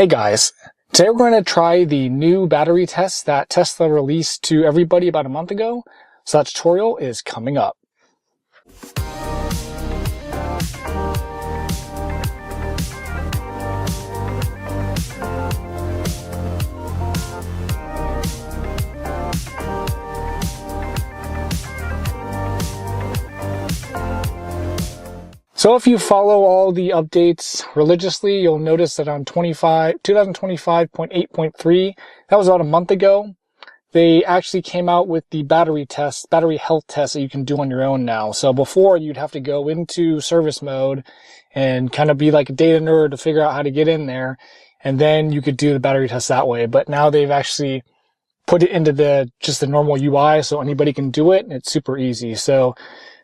Hey guys, today we're going to try the new battery test that Tesla released to everybody about a month ago. So that tutorial is coming up. So if you follow all the updates religiously, you'll notice that on 2025.8.3, that was about a month ago, they actually came out with the battery health test that you can do on your own now. So before, you'd have to go into service mode and kind of be like a data nerd to figure out how to get in there, and then you could do the battery test that way. But now they've actually put it into just the normal UI so anybody can do it, and it's super easy. So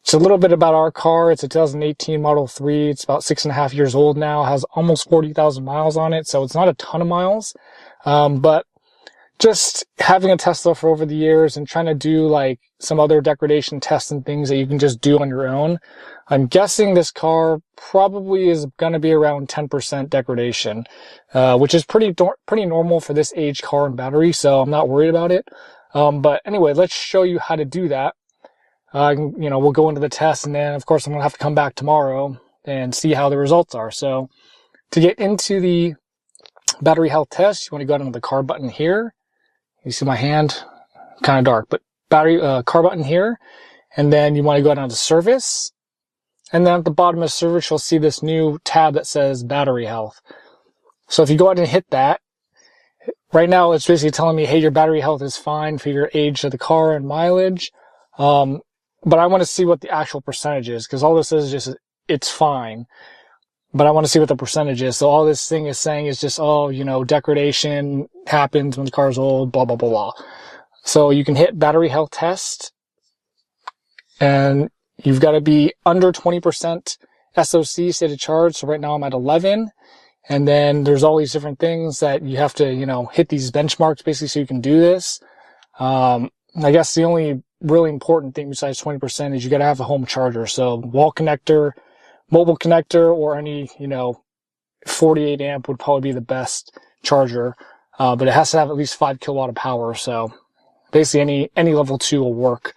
it's a little bit about our car. It's a 2018 Model 3. It's about 6.5 years old now, has almost 40,000 miles on it. So it's not a ton of miles. But just having a Tesla for over the years and trying to do like some other degradation tests and things that you can just do on your own, I'm guessing this car probably is going to be around 10% degradation, which is pretty normal for this age car and battery. So I'm not worried about it. But anyway, let's show you how to do that. We'll go into the test, and then of course I'm going to have to come back tomorrow and see how the results are. So to get into the battery health test, you want to go down to the car button here. You see my hand, kind of dark, but car button here. And then you want to go down to service. And then at the bottom of service, you'll see this new tab that says battery health. So if you go ahead and hit that, right now it's basically telling me, hey, your battery health is fine for your age of the car and mileage. But I want to see what the actual percentage is, because all this is just, it's fine. But I want to see what the percentage is. So all this thing is saying is just, degradation happens when the car's old, blah, blah, blah, blah. So you can hit battery health test, and you've got to be under 20% SOC, state of charge. So right now I'm at 11. And then there's all these different things that you have to, hit these benchmarks basically so you can do this. I guess the only really important thing besides 20% is you got to have a home charger. So wall connector, mobile connector, or any, 48 amp would probably be the best charger. But it has to have at least 5 kilowatt of power. So basically any level 2 will work.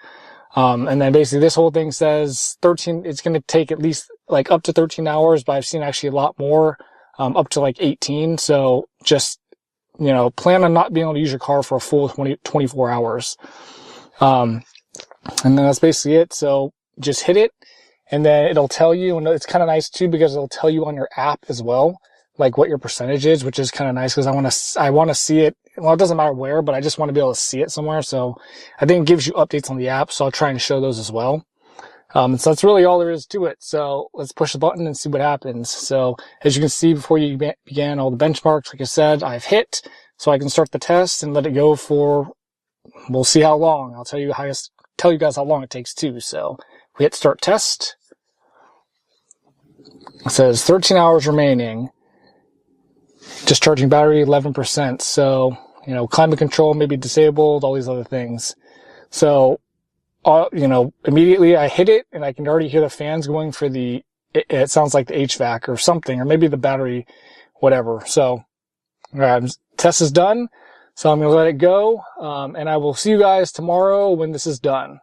And then basically this whole thing says 13, it's going to take at least like up to 13 hours, but I've seen actually a lot more, up to like 18. So just, plan on not being able to use your car for a full 24 hours. And then that's basically it. So just hit it, and then it'll tell you, and it's kind of nice too, because it'll tell you on your app as well, like what your percentage is, which is kind of nice, because I want to see it. Well, it doesn't matter where, but I just want to be able to see it somewhere. So I think it gives you updates on the app. So I'll try and show those as well. So that's really all there is to it. So let's push the button and see what happens. So as you can see, before you began all the benchmarks, like I said, I've hit, so I can start the test and let it go for, we'll see how long. I'll tell you guys how long it takes too. So we hit start test. It says 13 hours remaining. Discharging battery 11%. So, climate control may be disabled, all these other things. So, immediately I hit it, and I can already hear the fans going for it sounds like the HVAC or something, or maybe the battery, whatever. So, test is done. So I'm going to let it go, and I will see you guys tomorrow when this is done.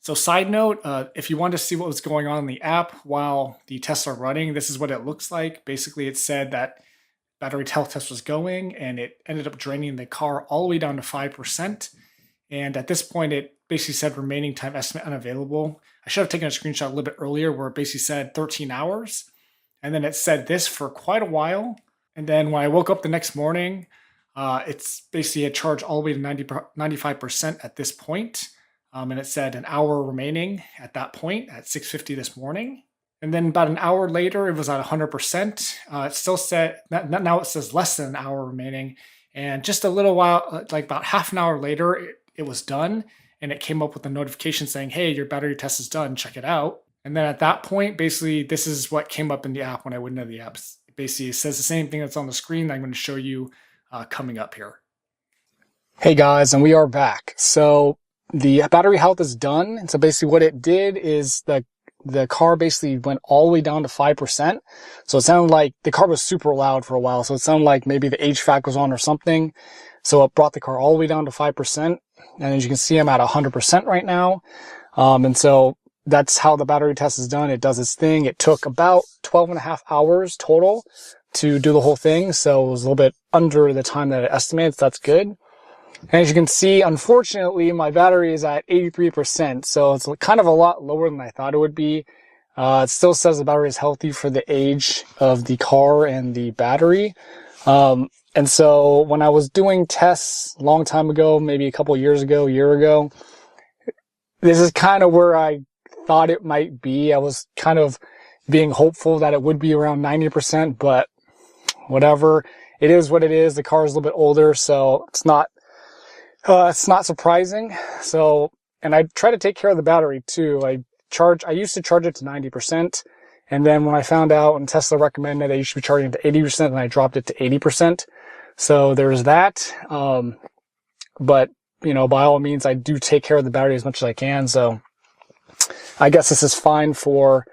So side note, if you want to see what was going on in the app while the tests are running, this is what it looks like. Basically, it said that battery health test was going, and it ended up draining the car all the way down to 5%. And at this point, it basically said remaining time estimate unavailable. I should have taken a screenshot a little bit earlier where it basically said 13 hours. And then it said this for quite a while. And then when I woke up the next morning, it's basically a charge all the way to 95% at this point. And it said an hour remaining at that point at 6:50 this morning. And then about an hour later, it was at 100%. It still said, now it says less than an hour remaining. And just a little while, like about half an hour later, it was done. And it came up with a notification saying, hey, your battery test is done, check it out. And then at that point, basically, this is what came up in the app when I went into the apps. Basically, it says the same thing that's on the screen that I'm going to show you coming up here. Hey guys, and we are back. So the battery health is done. And so basically what it did is the the car basically went all the way down to 5%. So it sounded like the car was super loud for a while. So it sounded like maybe the HVAC was on or something. So it brought the car all the way down to 5%. And as you can see, I'm at 100% right now. And so that's how the battery test is done. It does its thing. It took about 12.5 hours total to do the whole thing. So it was a little bit under the time that it estimates. That's good. And as you can see, unfortunately, my battery is at 83%. So it's kind of a lot lower than I thought it would be. It still says the battery is healthy for the age of the car and the battery. And so when I was doing tests a long time ago, maybe a couple of years ago, a year ago, this is kind of where I thought it might be. I was kind of being hopeful that it would be around 90%, but whatever. It is what it is. The car is a little bit older, so it's not surprising. So, and I try to take care of the battery too. I used to charge it to 90%. And then when I found out and Tesla recommended that you should be charging it to 80%, and I dropped it to 80%. So there's that. But, you know, by all means, I do take care of the battery as much as I can. So I guess this is fine for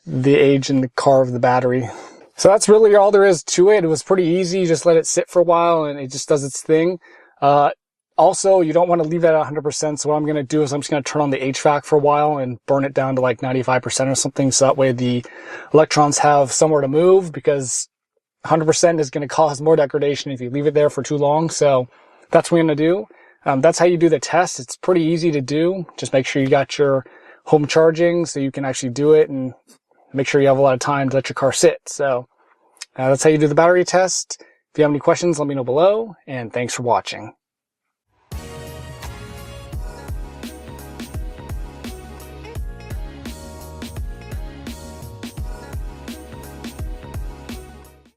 the age and the car of the battery. So that's really all there is to it. It was pretty easy. Just let it sit for a while and it just does its thing. Also, you don't want to leave it at 100%. So what I'm going to do is I'm just going to turn on the HVAC for a while and burn it down to like 95% or something. So that way the electrons have somewhere to move, because 100% is going to cause more degradation if you leave it there for too long. So that's what we're going to do. That's how you do the test. It's pretty easy to do. Just make sure you got your home charging so you can actually do it, and make sure you have a lot of time to let your car sit. So that's how you do the battery test. If you have any questions, let me know below, and thanks for watching.